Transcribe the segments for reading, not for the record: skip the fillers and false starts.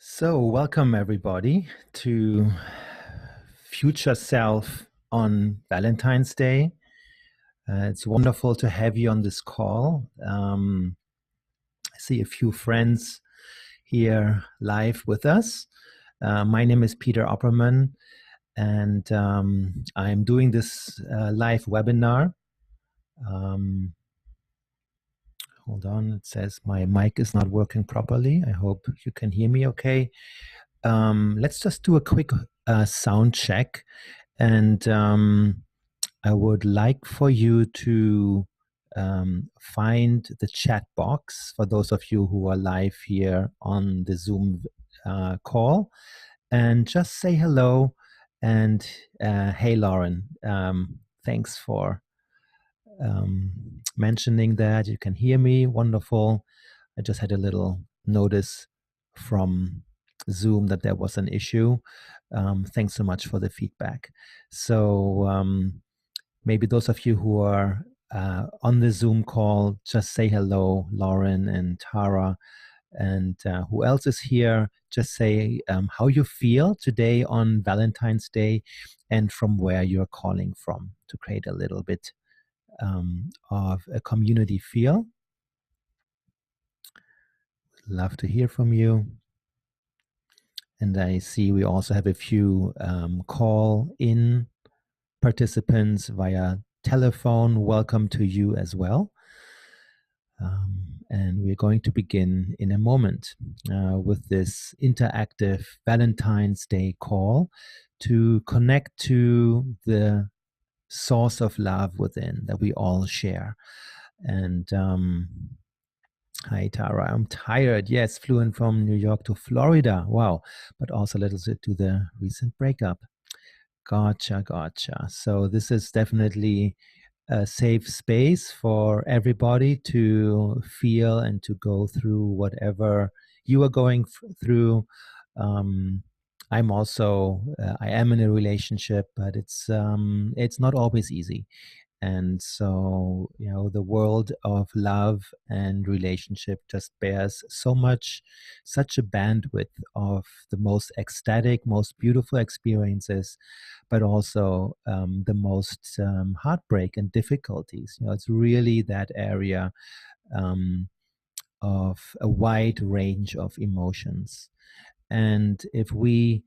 So, welcome everybody to Future Self on Valentine's Day. It's wonderful to have you on this call. I see a few friends here live with us. My name is Peter Opperman, and I'm doing this live webinar. Hold on, it says my mic is not working properly. I hope you can hear me okay. Let's just do a quick sound check. And I would like for you to find the chat box for those of you who are live here on the Zoom call and just say hello. And hey, Lauren, thanks for mentioning that. You can hear me. Wonderful. I just had a little notice from Zoom that there was an issue. Thanks so much for the feedback. So maybe those of you who are on the Zoom call, just say hello, Lauren and Tara. And who else is here? Just say how you feel today on Valentine's Day and from where you're calling from to create a little bit of a community feel. Love to hear from you. And I see we also have a few call-in participants via telephone. Welcome to you as well. And we're going to begin in a moment with this interactive Valentine's Day call to connect to the source of love within that we all share. And hi, Tara. I'm tired. Yes, flew in from New York to Florida. Wow. But also a little bit to the recent breakup. Gotcha. So this is definitely a safe space for everybody to feel and to go through whatever you are going through. I'm also, I am in a relationship, but it's not always easy. And so, the world of love and relationship just bears such a bandwidth of the most ecstatic, most beautiful experiences, but also the most heartbreak and difficulties. It's really that area of a wide range of emotions. And if we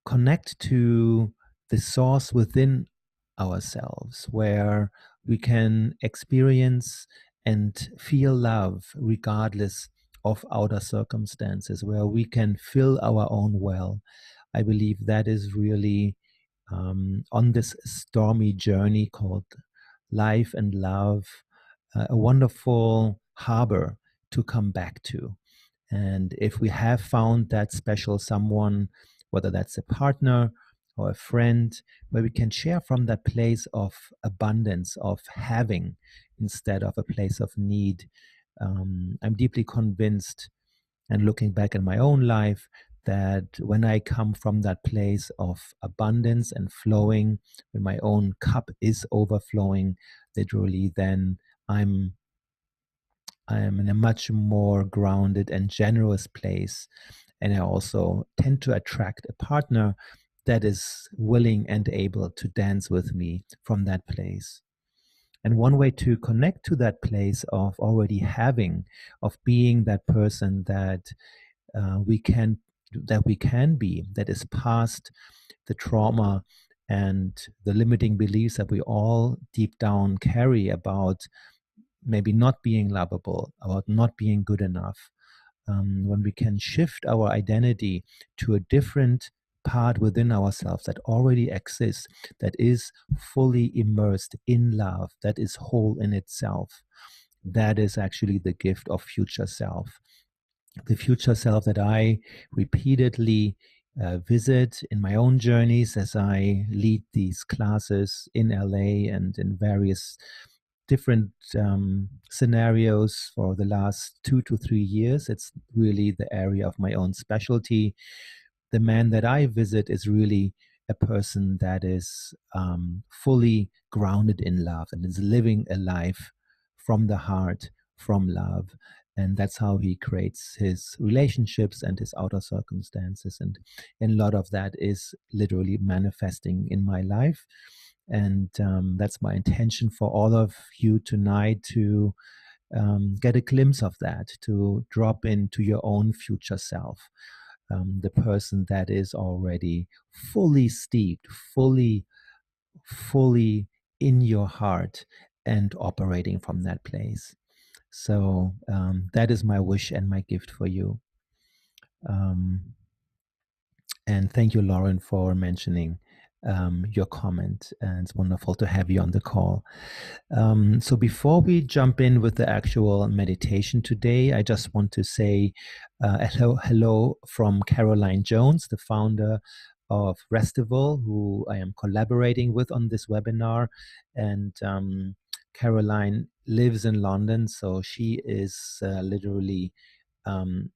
connect to the source within ourselves, where we can experience and feel love regardless of outer circumstances, where we can fill our own well. I believe that is really on this stormy journey called life and love, a wonderful harbor to come back to. And if we have found that special someone, whether that's a partner or a friend, where we can share from that place of abundance, of having, instead of a place of need. I'm deeply convinced, and looking back in my own life, that when I come from that place of abundance and flowing, when my own cup is overflowing, literally, then I am in a much more grounded and generous place. And I also tend to attract a partner that is willing and able to dance with me from that place. And one way to connect to that place of already having, of being that person that we can be, that is past the trauma and the limiting beliefs that we all deep down carry about maybe not being lovable, about not being good enough. When we can shift our identity to a different part within ourselves that already exists, that is fully immersed in love, that is whole in itself, that is actually the gift of future self. The future self that I repeatedly visit in my own journeys as I lead these classes in LA and in various different scenarios for the last 2 to 3 years. It's really the area of my own specialty. The man that I visit is really a person that is fully grounded in love and is living a life from the heart, from love. And that's how he creates his relationships and his outer circumstances. And a lot of that is literally manifesting in my life. And that's my intention for all of you tonight, to get a glimpse of that, to drop into your own future self, the person that is already fully steeped, fully in your heart and operating from that place. So that is my wish and my gift for you. Um, and thank you, Lauren, for mentioning your comment. And it's wonderful to have you on the call. So before we jump in with the actual meditation today, I just want to say hello from Caroline Jones, the founder of Restival, who I am collaborating with on this webinar. And Caroline lives in London, so she is literally um,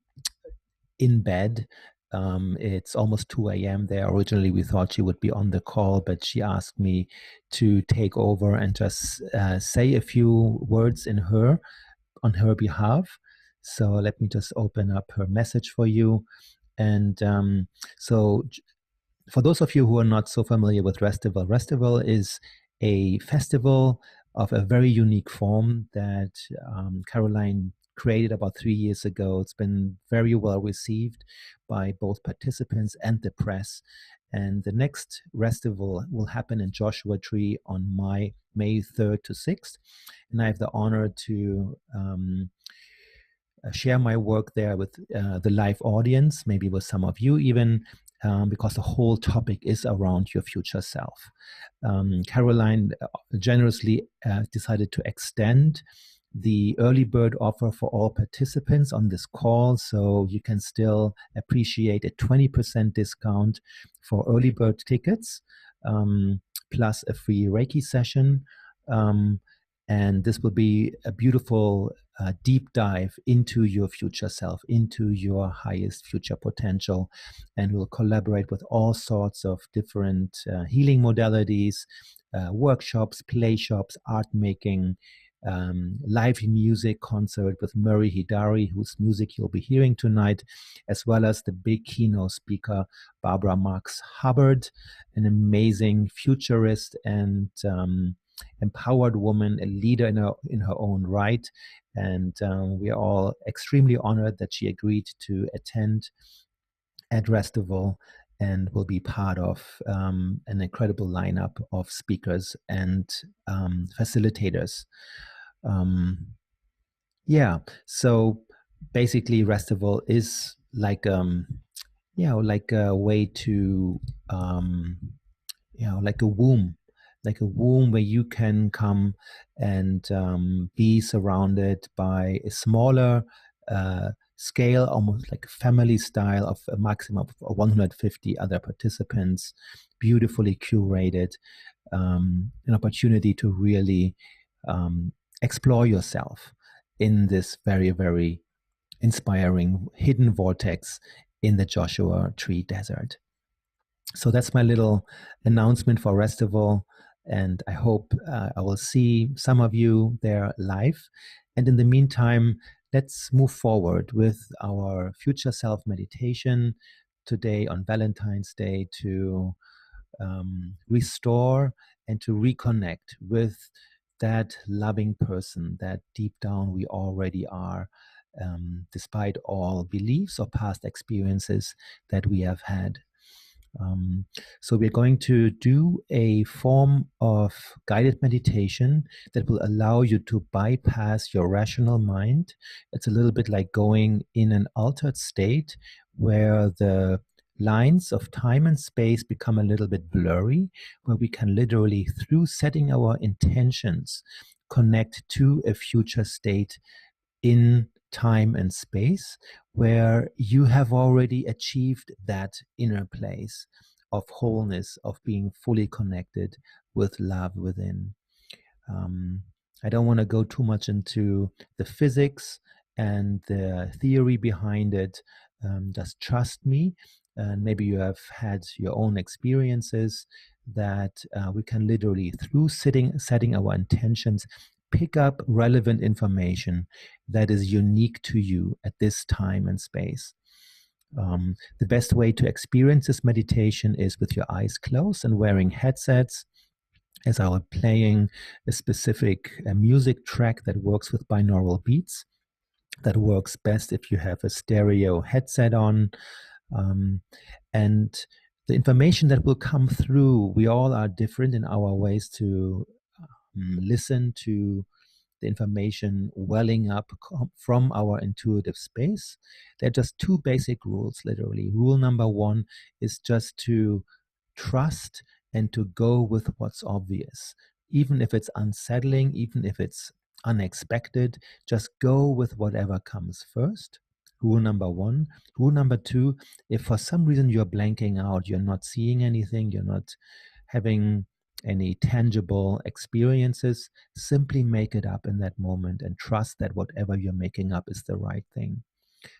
in bed. It's almost 2 a.m. there. Originally, we thought she would be on the call, but she asked me to take over and just say a few words on her behalf. So let me just open up her message for you. And so for those of you who are not so familiar with Restival, Restival is a festival of a very unique form that Caroline created about 3 years ago. It's been very well received by both participants and the press. And the next Restival will happen in Joshua Tree on May 3rd to 6th. And I have the honor to share my work there with the live audience, maybe with some of you even, because the whole topic is around your future self. Caroline generously decided to extend the early bird offer for all participants on this call, so you can still appreciate a 20% discount for early bird tickets, plus a free Reiki session. And this will be a beautiful deep dive into your future self, into your highest future potential. And we'll collaborate with all sorts of different healing modalities, workshops, play shops, art making, live music concert with Murray Hidari, whose music you'll be hearing tonight, as well as the big keynote speaker, Barbara Marx Hubbard, an amazing futurist and empowered woman, a leader in her own right. And we are all extremely honored that she agreed to attend at Restival and will be part of an incredible lineup of speakers and facilitators. Yeah, so basically Restival is like like a way to like a womb where you can come and be surrounded by a smaller scale, almost like a family style, of a maximum of 150 other participants, beautifully curated, an opportunity to really explore yourself in this very, very inspiring hidden vortex in the Joshua Tree Desert. So that's my little announcement for Restival, and I hope I will see some of you there live. And in the meantime, let's move forward with our future self meditation today on Valentine's Day to restore and to reconnect with that loving person that deep down we already are, despite all beliefs or past experiences that we have had. So we're going to do a form of guided meditation that will allow you to bypass your rational mind. It's a little bit like going in an altered state where the lines of time and space become a little bit blurry, where we can literally, through setting our intentions, connect to a future state in time and space where you have already achieved that inner place of wholeness, of being fully connected with love within. Um, I don't want to go too much into the physics and the theory behind it. Just trust me. And maybe you have had your own experiences that we can literally, through setting our intentions, pick up relevant information that is unique to you at this time and space. The best way to experience this meditation is with your eyes closed and wearing headsets, as I was playing a specific music track that works with binaural beats. That works best if you have a stereo headset on. Um, and the information that will come through, we all are different in our ways to listen to the information welling up from our intuitive space. There are just two basic rules, literally. Rule number one is just to trust and to go with what's obvious. Even if it's unsettling, even if it's unexpected, just go with whatever comes first. Rule number one. Rule number two, if for some reason you're blanking out, you're not seeing anything, you're not having any tangible experiences, simply make it up in that moment and trust that whatever you're making up is the right thing.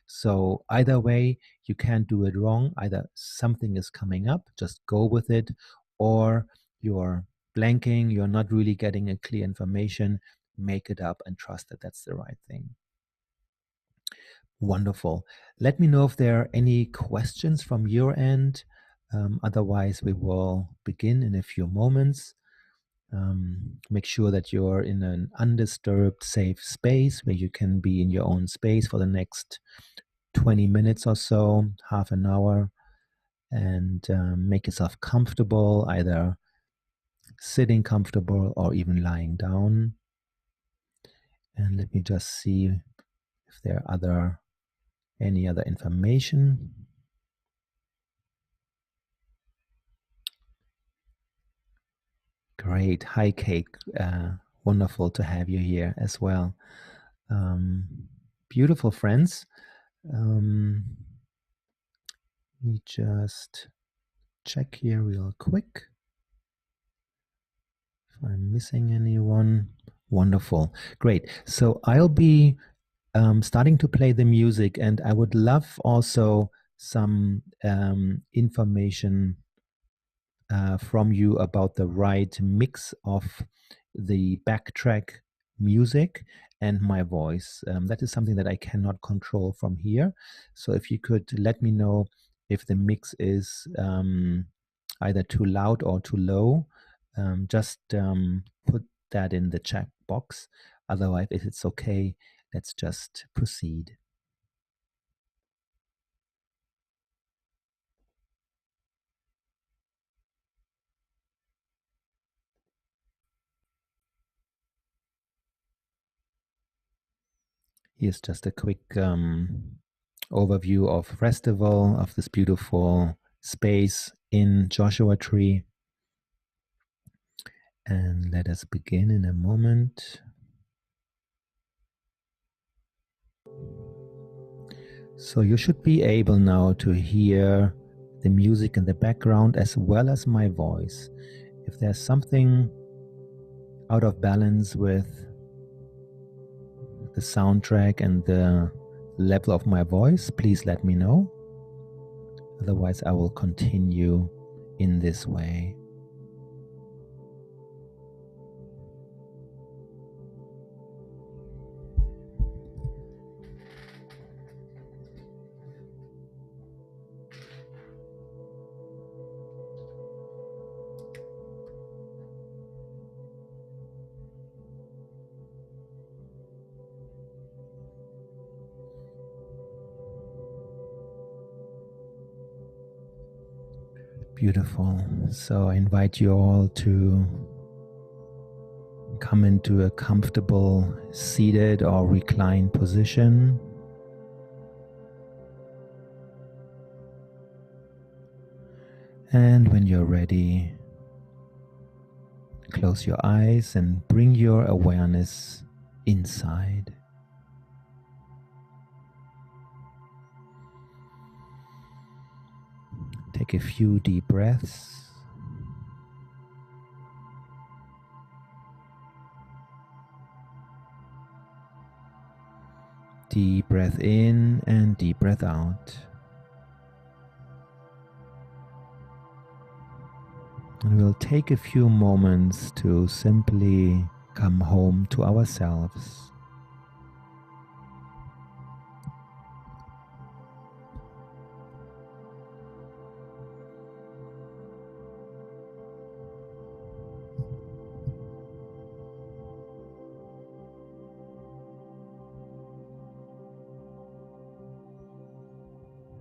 So either way, you can't do it wrong. Either something is coming up, just go with it, or you're blanking, you're not really getting a clear information, make it up and trust that that's the right thing. Wonderful. Let me know if there are any questions from your end. Otherwise, we will begin in a few moments. Make sure that you're in an undisturbed, safe space where you can be in your own space for the next 20 minutes or so, half an hour, and make yourself comfortable, either sitting comfortable or even lying down. And let me just see if there are any other information. Great. Hi, Kate. Wonderful to have you here as well. Beautiful friends. Let me just check here real quick if I'm missing anyone. Wonderful. Great. So I'll be starting to play the music, and I would love also some information from you about the right mix of the backtrack music and my voice. That is something that I cannot control from here. So if you could let me know if the mix is either too loud or too low, just put that in the chat box. Otherwise, if it's okay, let's just proceed. Here's just a quick overview of festival, of this beautiful space in Joshua Tree. And let us begin in a moment. So you should be able now to hear the music in the background as well as my voice. If there's something out of balance with the soundtrack and the level of my voice, please let me know. Otherwise, I will continue in this way. Beautiful. So I invite you all to come into a comfortable seated or reclined position. And when you're ready, close your eyes and bring your awareness inside. Take a few deep breaths. Deep breath in and deep breath out. And we'll take a few moments to simply come home to ourselves.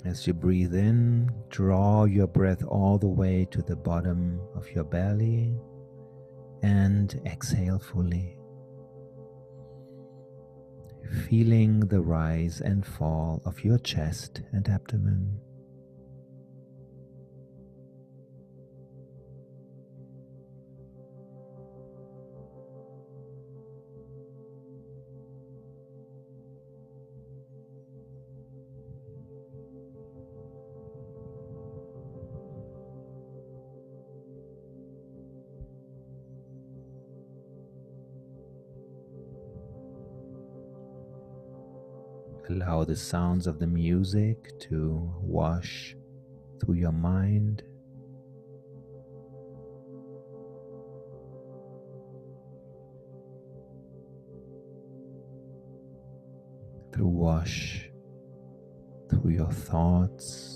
As you breathe in, draw your breath all the way to the bottom of your belly and exhale fully, feeling the rise and fall of your chest and abdomen. Allow the sounds of the music to wash through your mind, to wash through your thoughts,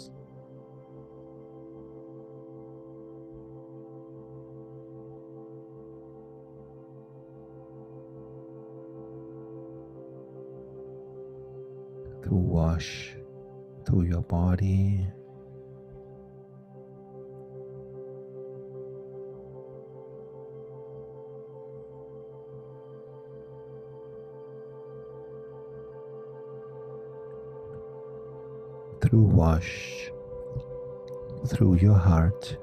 to wash through your body, to wash through your heart.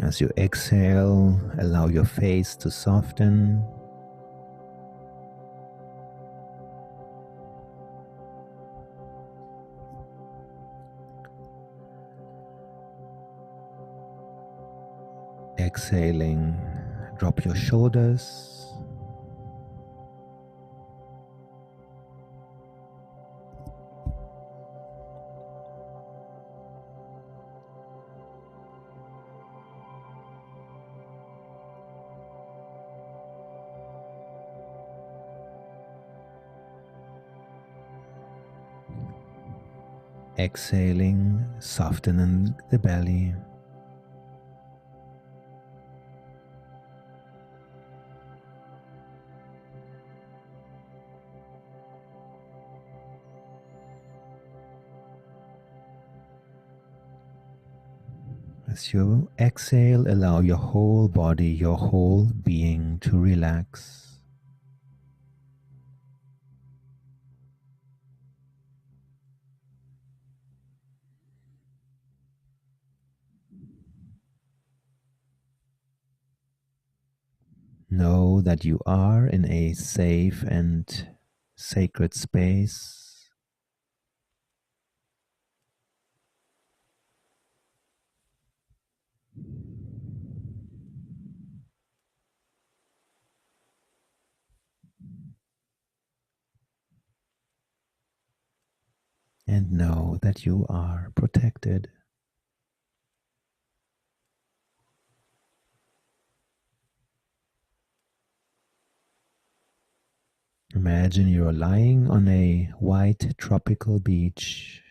As you exhale, allow your face to soften. Exhaling, drop your shoulders. Exhaling, softening the belly. As you exhale, allow your whole body, your whole being to relax. Know that you are in a safe and sacred space. And know that you are protected. Imagine you're lying on a white tropical beach.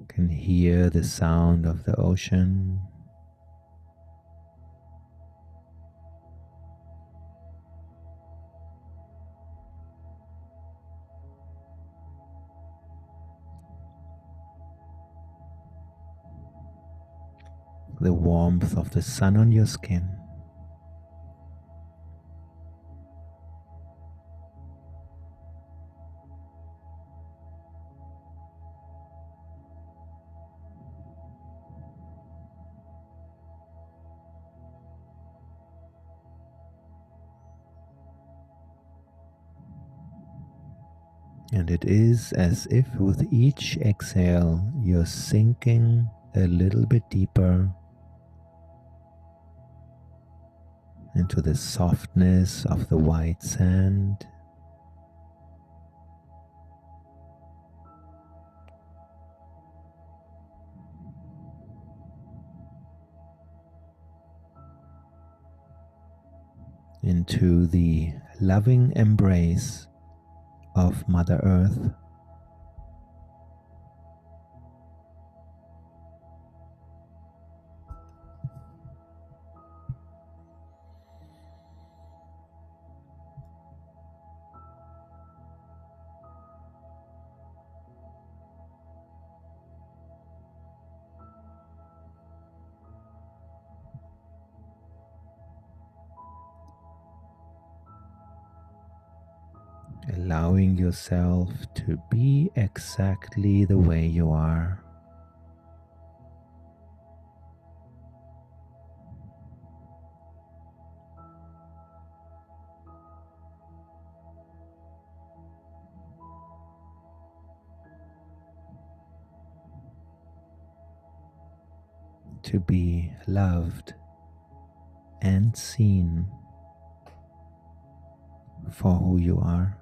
You can hear the sound of the ocean. The warmth of the sun on your skin. And it is as if with each exhale you're sinking a little bit deeper into the softness of the white sand, into the loving embrace of Mother Earth. Allowing yourself to be exactly the way you are. To be loved and seen for who you are.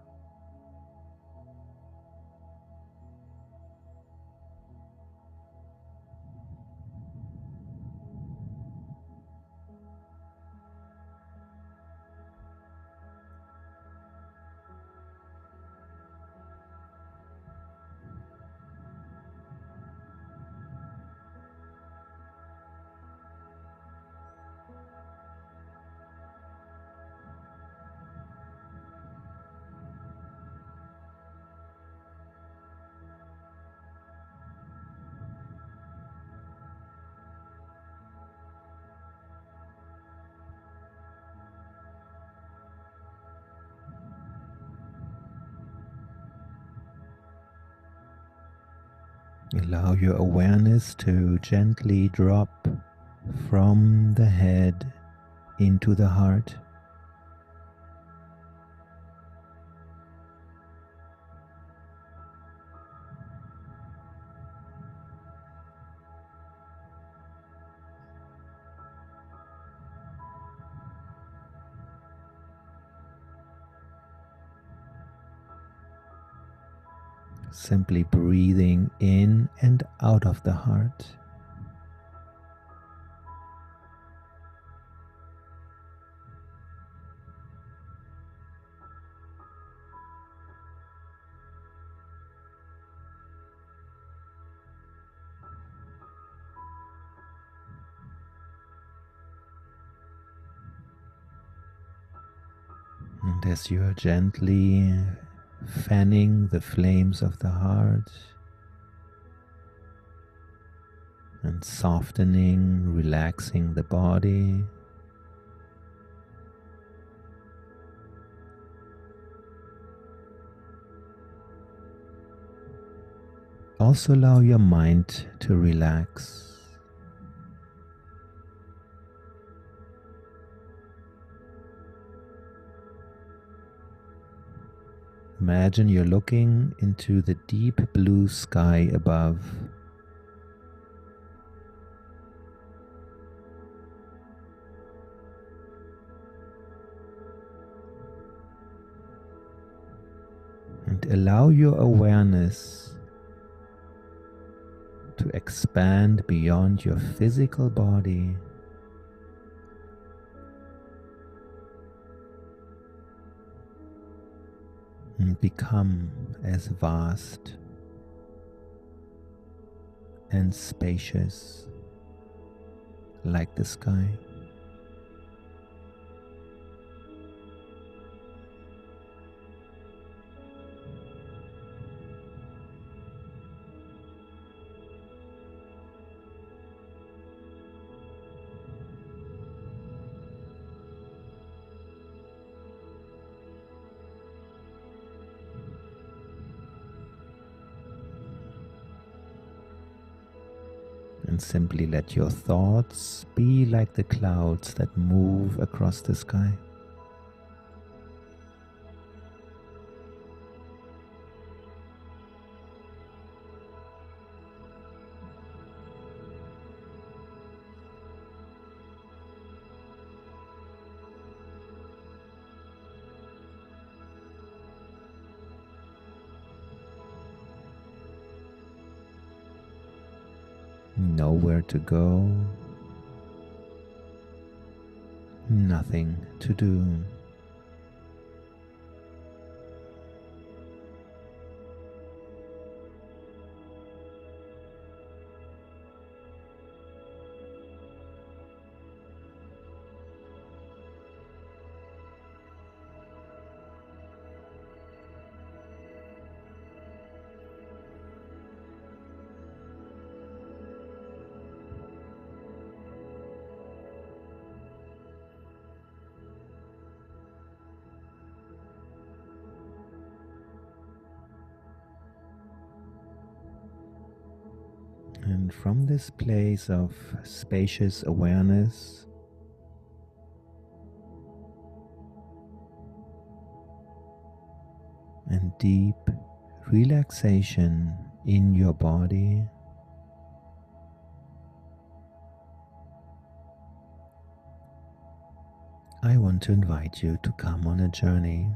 Allow your awareness to gently drop from the head into the heart. Simply breathing in and out of the heart. And as you are gently fanning the flames of the heart and softening, relaxing the body, also allow your mind to relax. Imagine you're looking into the deep blue sky above. And allow your awareness to expand beyond your physical body and become as vast and spacious like the sky. And simply let your thoughts be like the clouds that move across the sky. nowhere to go, nothing to do. And from this place of spacious awareness, and deep relaxation in your body, I want to invite you to come on a journey.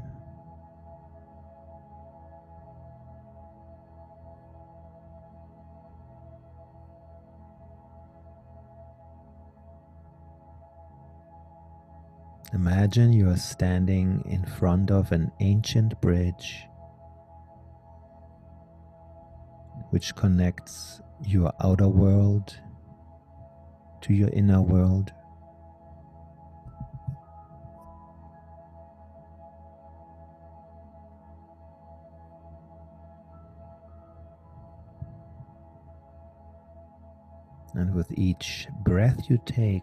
Imagine you are standing in front of an ancient bridge which connects your outer world to your inner world. And with each breath you take,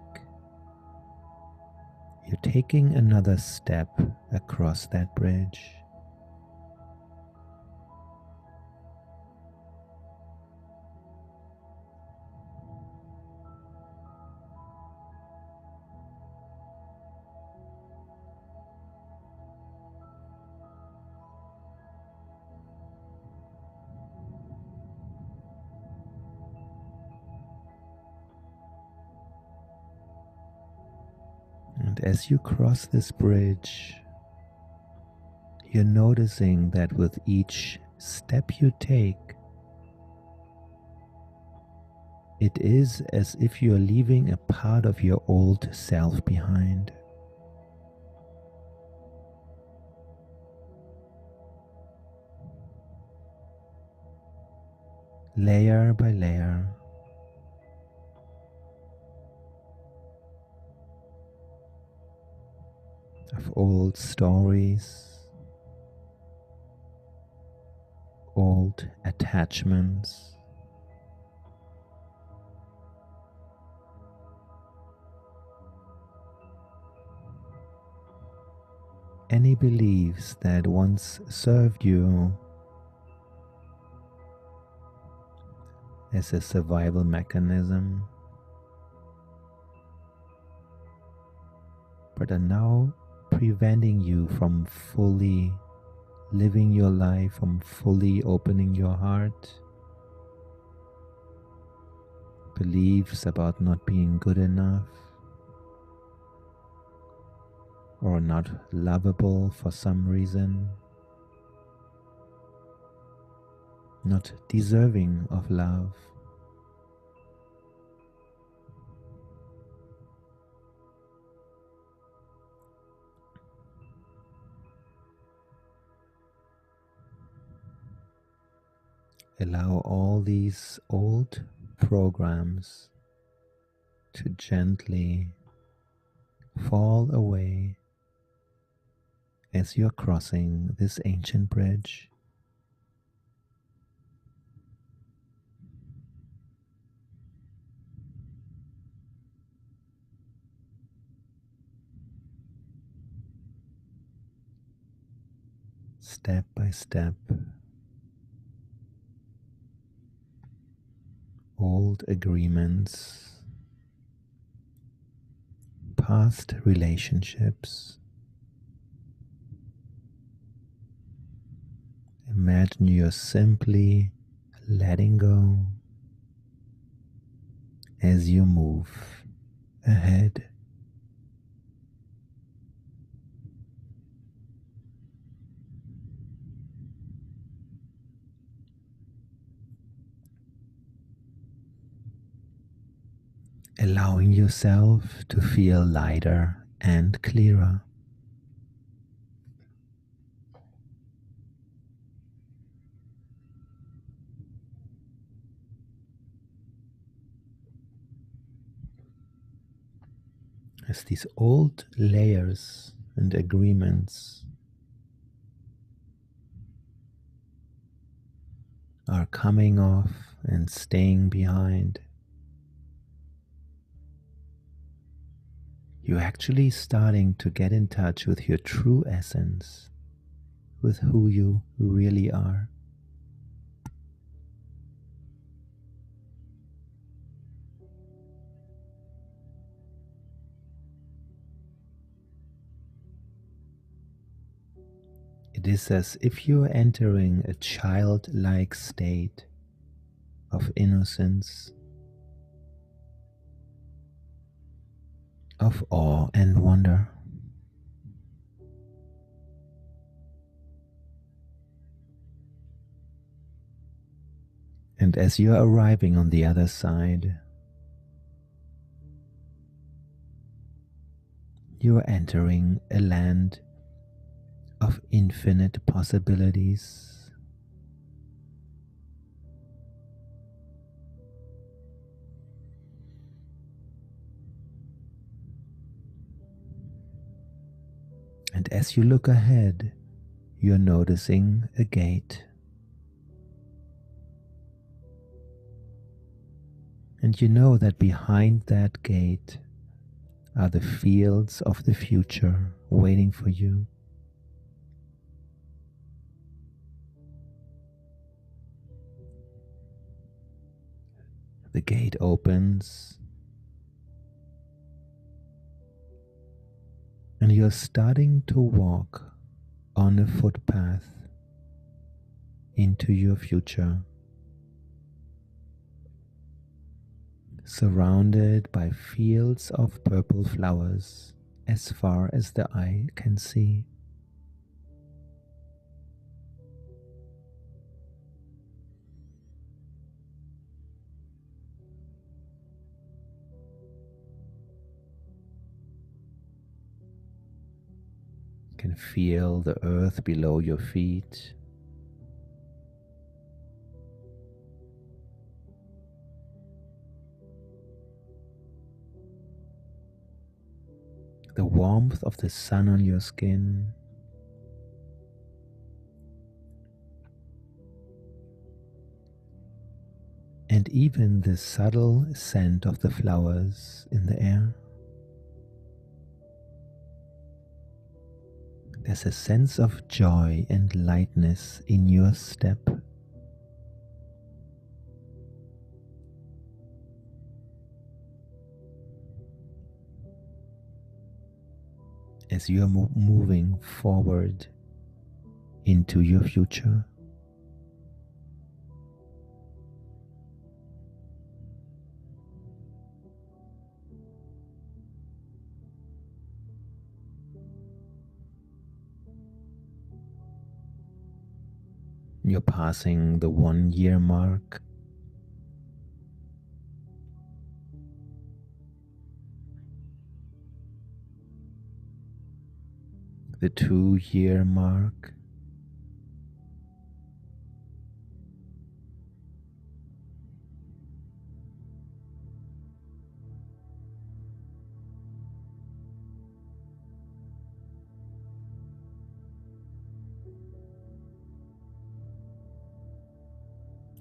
you're taking another step across that bridge. And as you cross this bridge, you're noticing that with each step you take, it is as if you're leaving a part of your old self behind. Layer by layer, of old stories, old attachments, any beliefs that once served you as a survival mechanism, but are now preventing you from fully living your life, from fully opening your heart. Beliefs about not being good enough or not lovable for some reason, not deserving of love. Allow all these old programs to gently fall away as you're crossing this ancient bridge. Step by step, old agreements, past relationships. Imagine you're simply letting go as you move ahead. allowing yourself to feel lighter and clearer. As these old layers and agreements are coming off and staying behind, you're actually starting to get in touch with your true essence, with who you really are. It is as if you are entering a childlike state of innocence, of awe and wonder. And as you are arriving on the other side, you are entering a land of infinite possibilities. And as you look ahead, you're noticing a gate. And you know that behind that gate are the fields of the future waiting for you. The gate opens, and you're starting to walk on a footpath into your future, surrounded by fields of purple flowers as far as the eye can see. You can feel the earth below your feet. The warmth of the sun on your skin. And even the subtle scent of the flowers in the air. There's a sense of joy and lightness in your step. As you are moving forward into your future. You're passing the 1 year mark. The 2 year mark.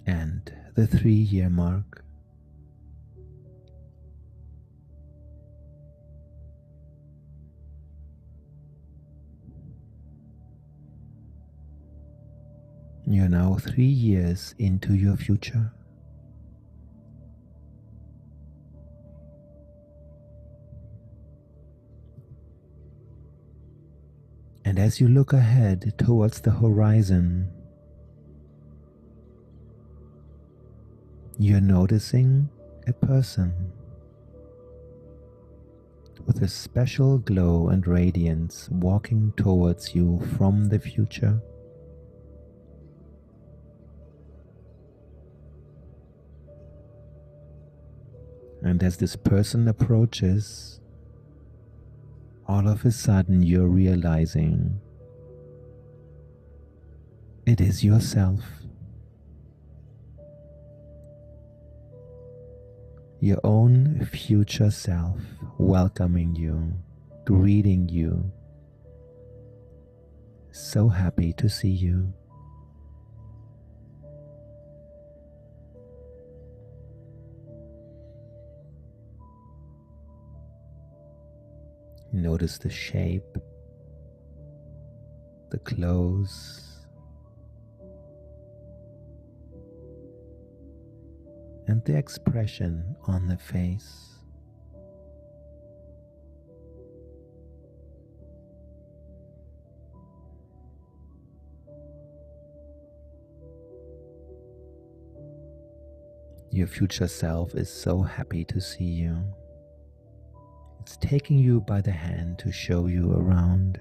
And the 3 year mark. You're now 3 years into your future. And as you look ahead towards the horizon, you're noticing a person with a special glow and radiance walking towards you from the future. And as this person approaches, all of a sudden you're realizing it is yourself, your own future self, welcoming you, greeting you, so happy to see you. Notice the shape, the clothes, and the expression on the face. Your future self is so happy to see you. It's taking you by the hand to show you around.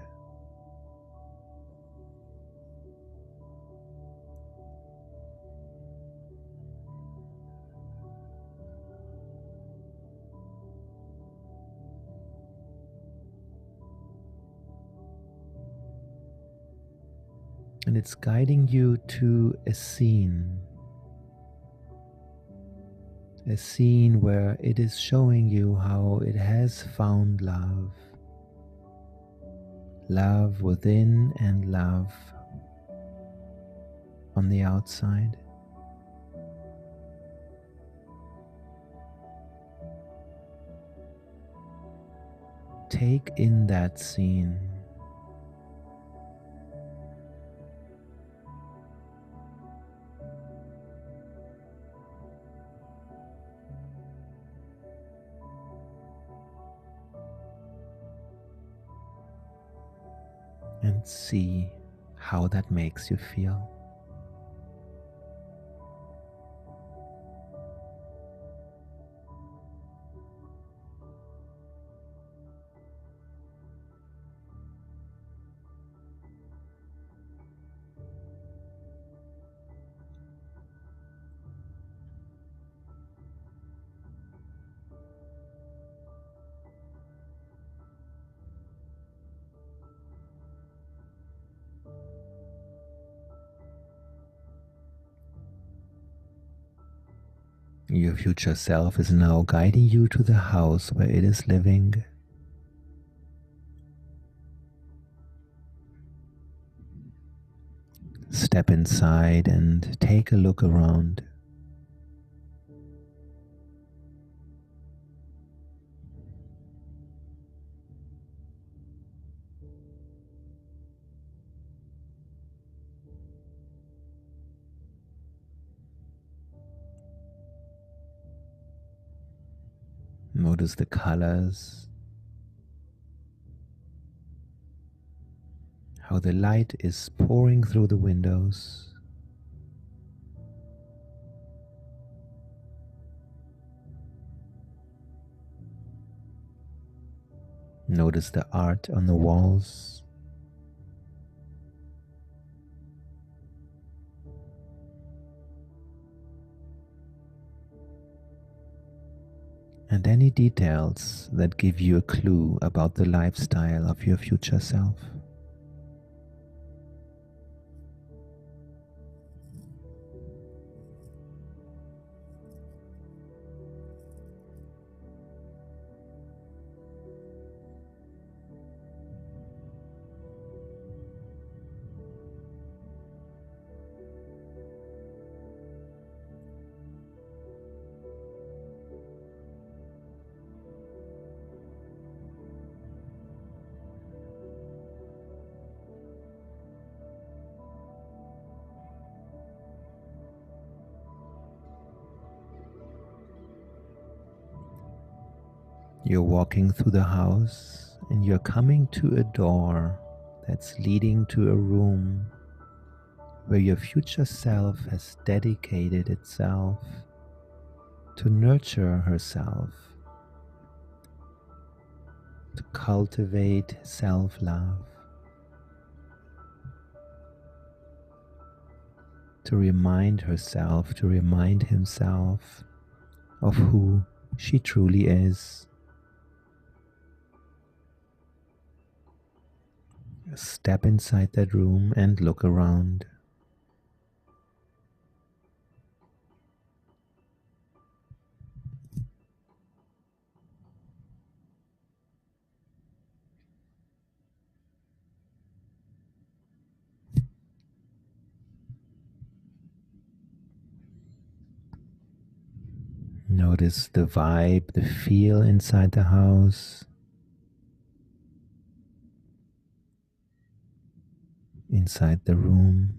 And it's guiding you to a scene where it is showing you how it has found love, love within and love on the outside. Take in that scene. And see how that makes you feel. Your future self is now guiding you to the house where it is living. Step inside and take a look around. Notice the colors, how the light is pouring through the windows. Notice the art on the walls. And any details that give you a clue about the lifestyle of your future self. You're walking through the house and you're coming to a door that's leading to a room where your future self has dedicated itself to nurture herself, to cultivate self-love, to remind herself, to remind himself of who she truly is. Step inside that room and look around. Notice the vibe, the feel inside the house, inside the room.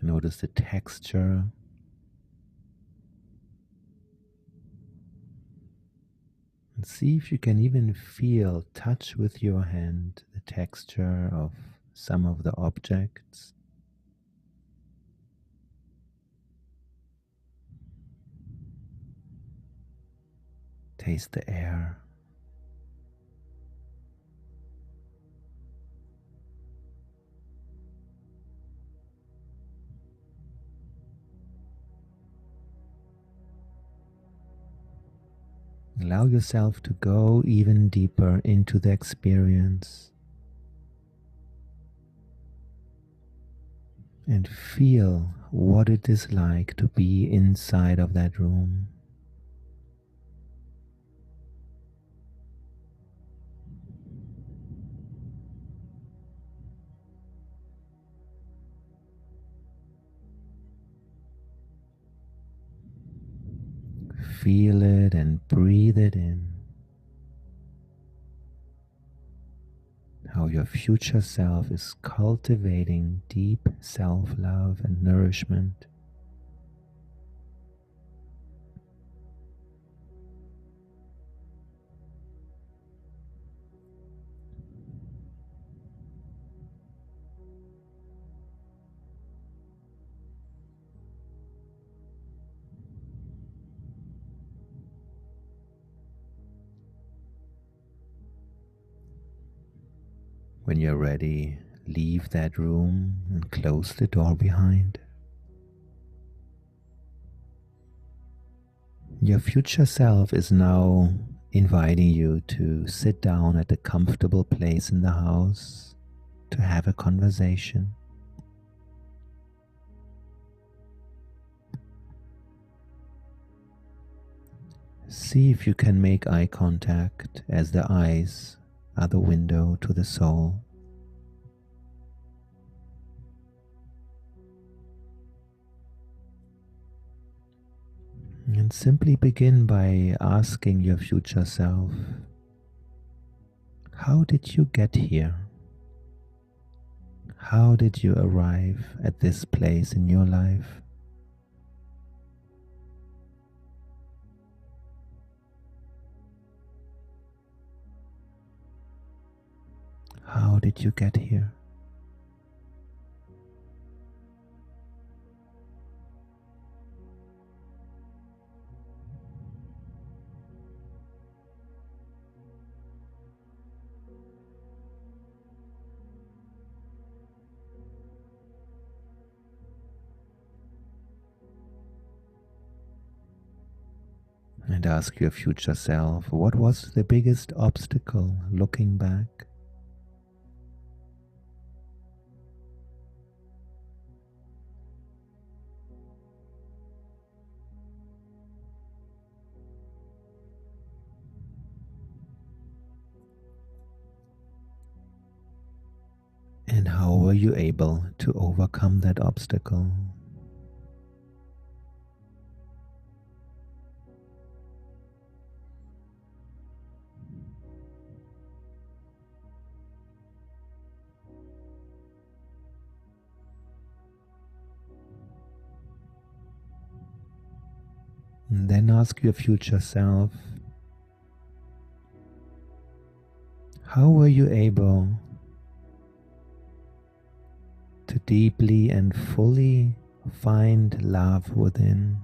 Notice the texture. And see if you can even feel, touch with your hand, the texture of some of the objects. Taste the air. Allow yourself to go even deeper into the experience and feel what it is like to be inside of that room. Feel it and breathe it in. How your future self is cultivating deep self-love and nourishment. When you're ready, leave that room and close the door behind. Your future self is now inviting you to sit down at a comfortable place in the house to have a conversation. See if you can make eye contact, as the eyes are the window to the soul. And simply begin by asking your future self, how did you get here? How did you arrive at this place in your life? How did you get here? And ask your future self, what was the biggest obstacle looking back? And how were you able to overcome that obstacle? And then ask your future self, how were you able to deeply and fully find love within?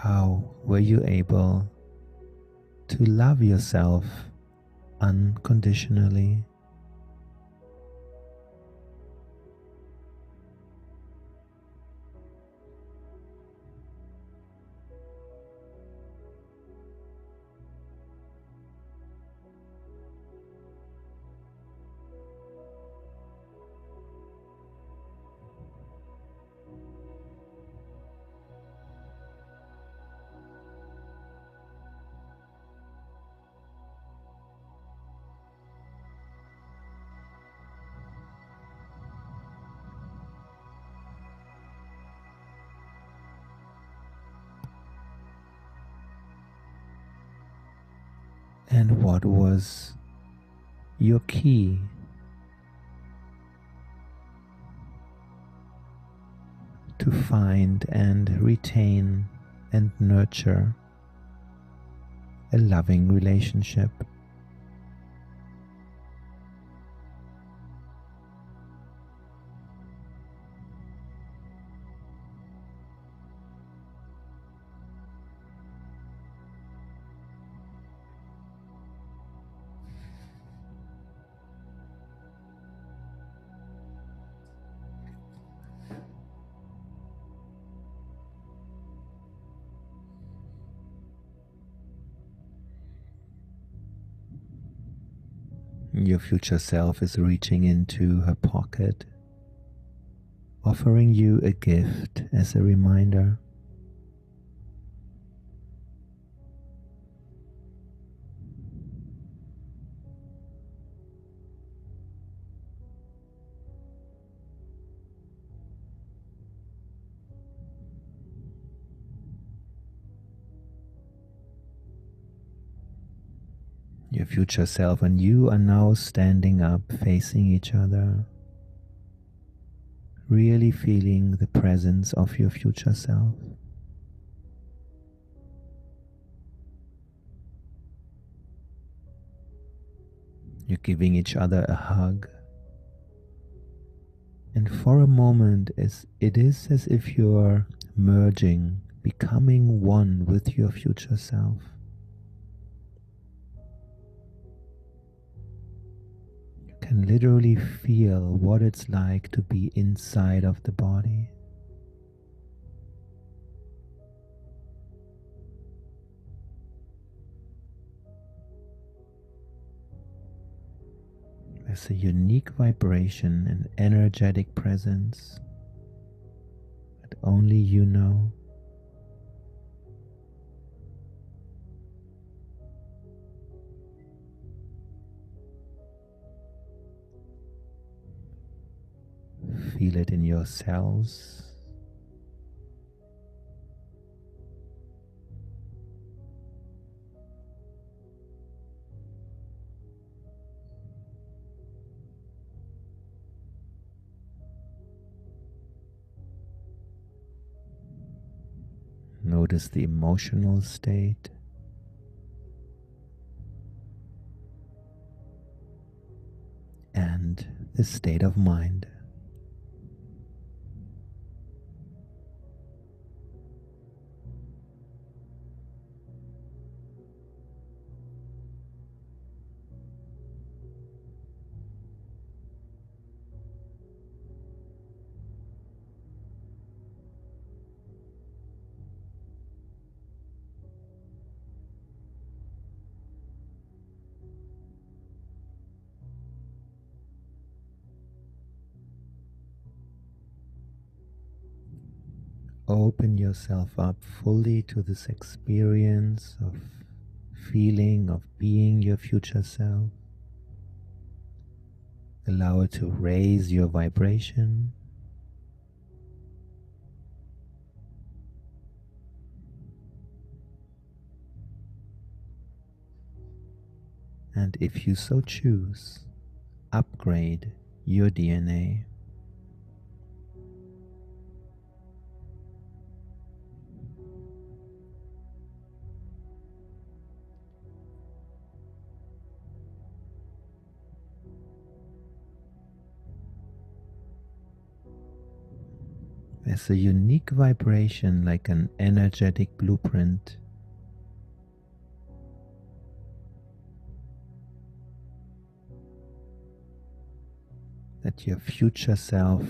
How were you able to love yourself unconditionally? And what was your key to find and retain and nurture a loving relationship? Your future self is reaching into her pocket, offering you a gift as a reminder. Your future self and you are now standing up, facing each other, really feeling the presence of your future self. You're giving each other a hug. And for a moment, it is as if you're merging, becoming one with your future self. You can literally feel what it's like to be inside of the body. There's a unique vibration and energetic presence that only you know. Feel it in your cells. Notice the emotional state. And the state of mind. Open yourself up fully to this experience of feeling, of being your future self. Allow it to raise your vibration. And if you so choose, upgrade your DNA. There's a unique vibration, like an energetic blueprint, that your future self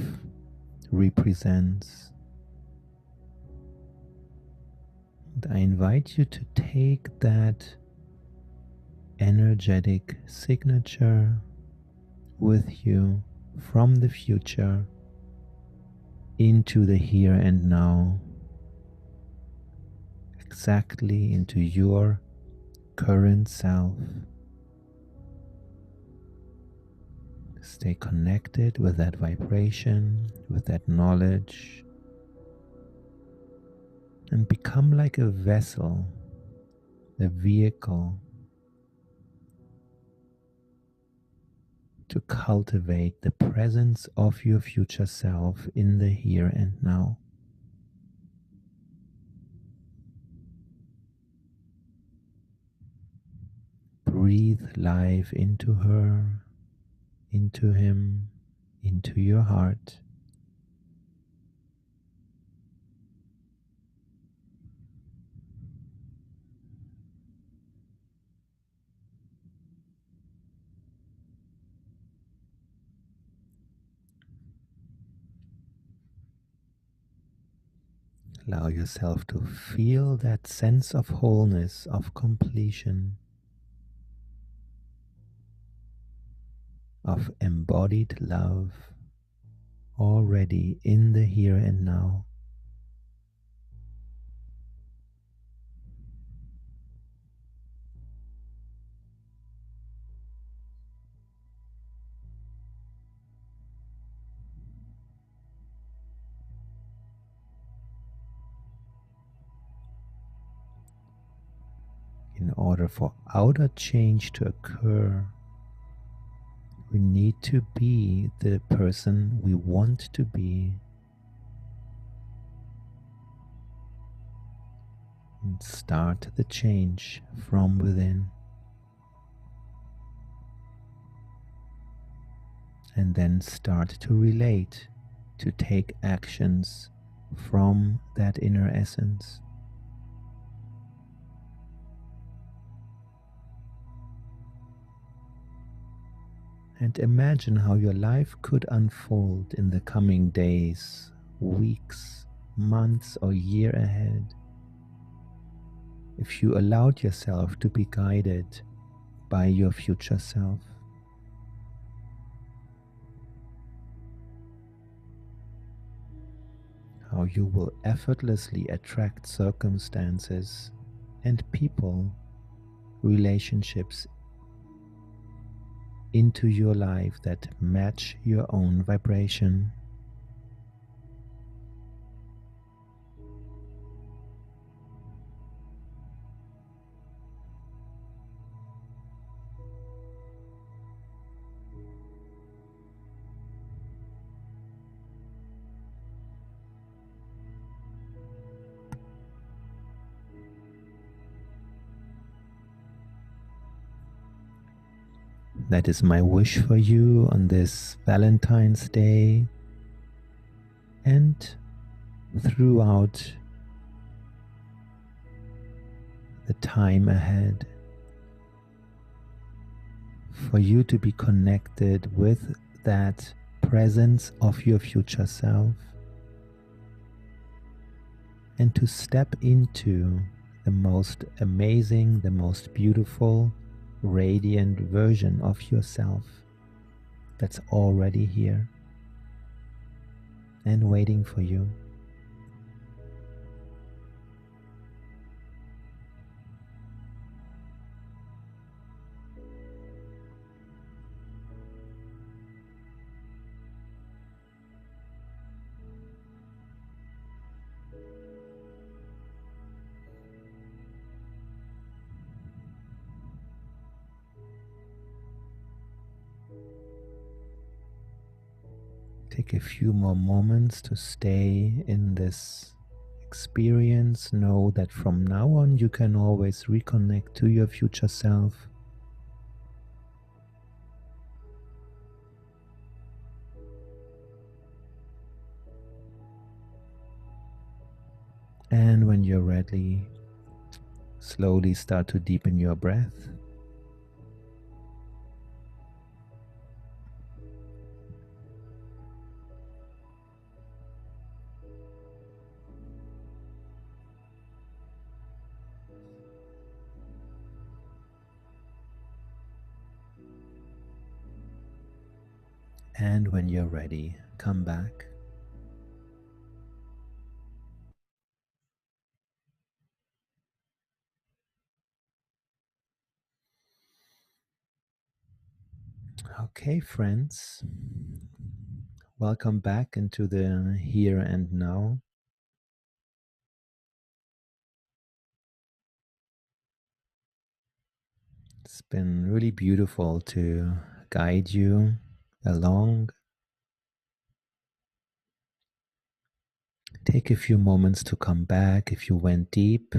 represents. And I invite you to take that energetic signature with you from the future into the here and now, exactly into your current self. Stay connected with that vibration, with that knowledge, and become like a vessel, a vehicle to cultivate the presence of your future self in the here and now. Breathe life into her, into him, into your heart. Allow yourself to feel that sense of wholeness, of completion, of embodied love already in the here and now. In order for outer change to occur, we need to be the person we want to be, and start the change from within, and then start to relate, to take actions from that inner essence. And imagine how your life could unfold in the coming days, weeks, months, or year ahead if you allowed yourself to be guided by your future self. How you will effortlessly attract circumstances and people, relationships into your life that match your own vibration. That is my wish for you on this Valentine's Day and throughout the time ahead, for you to be connected with that presence of your future self and to step into the most amazing, the most beautiful, radiant version of yourself that's already here and waiting for you. Take a few more moments to stay in this experience. Know that from now on you can always reconnect to your future self. And when you're ready, slowly start to deepen your breath. And when you're ready, come back. Okay, friends, welcome back into the here and now. It's been really beautiful to guide you along. Take a few moments to come back. If you went deep,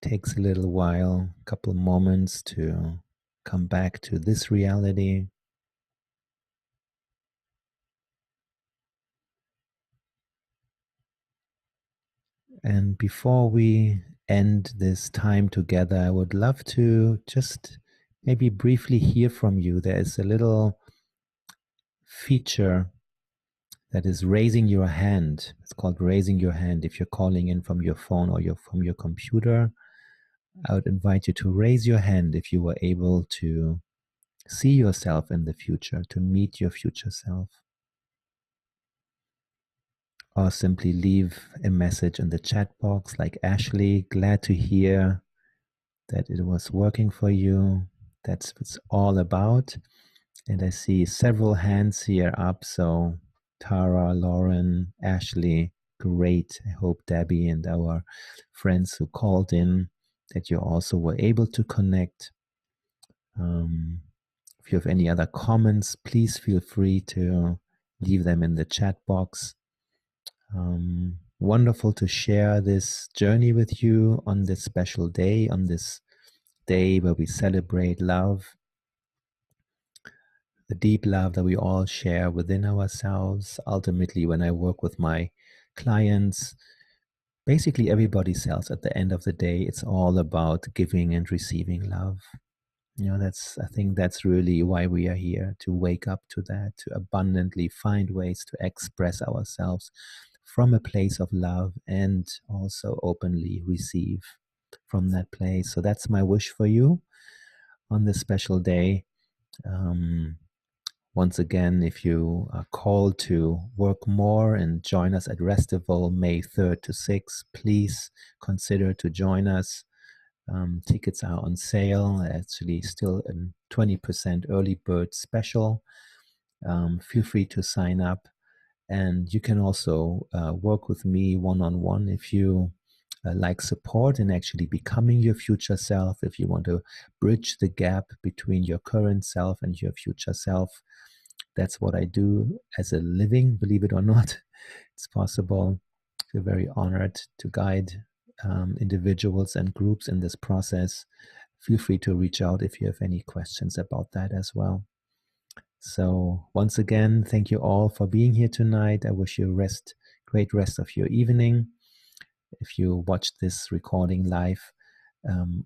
takes a little while, a couple moments to come back to this reality. And before we end this time together, I would love to just maybe briefly hear from you. There is a little feature that is raising your hand. It's called raising your hand. If you're calling in from your phone or from your computer, I would invite you to raise your hand if you were able to see yourself in the future, to meet your future self. Or simply leave a message in the chat box like Ashley, glad to hear that it was working for you. That's what it's all about. And I see several hands here up. So Tara, Lauren, Ashley, great. I hope Debbie and our friends who called in that you also were able to connect. If you have any other comments, please feel free to leave them in the chat box. Wonderful to share this journey with you on this special day, on this day where we celebrate love, the deep love that we all share within ourselves. Ultimately, when I work with my clients, basically everybody sells at the end of the day. It's all about giving and receiving love. I think that's really why we are here, to wake up to that, to abundantly find ways to express ourselves from a place of love and also openly receive from that place. So that's my wish for you on this special day. Um, Once again, if you are called to work more and join us at Restival May 3rd to 6th, please consider to join us. Tickets are on sale, actually still a 20% early bird special. Feel free to sign up. And you can also work with me one-on-one if you like support in actually becoming your future self, if you want to bridge the gap between your current self and your future self. That's what I do as a living, believe it or not. It's possible. We're very honored to guide individuals and groups in this process. Feel free to reach out if you have any questions about that as well. So once again, thank you all for being here tonight. I wish you great rest of your evening. If you watch this recording live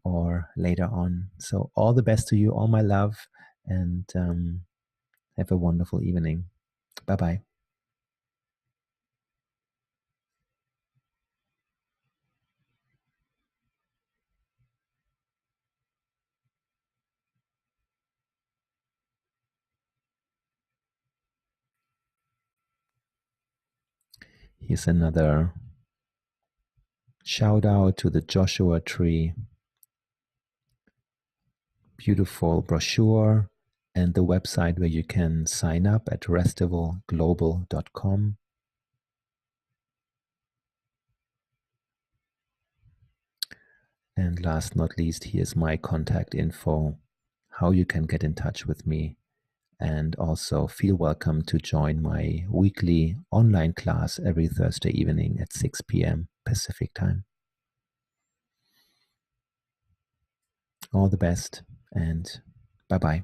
or later on. So all the best to you, all my love, and have a wonderful evening. Bye bye. Here's another shout out to the Joshua Tree. Beautiful brochure and the website where you can sign up at restivalglobal.com. And last not least, here's my contact info, how you can get in touch with me. And also feel welcome to join my weekly online class every Thursday evening at 6 p.m. Pacific time. All the best and bye bye.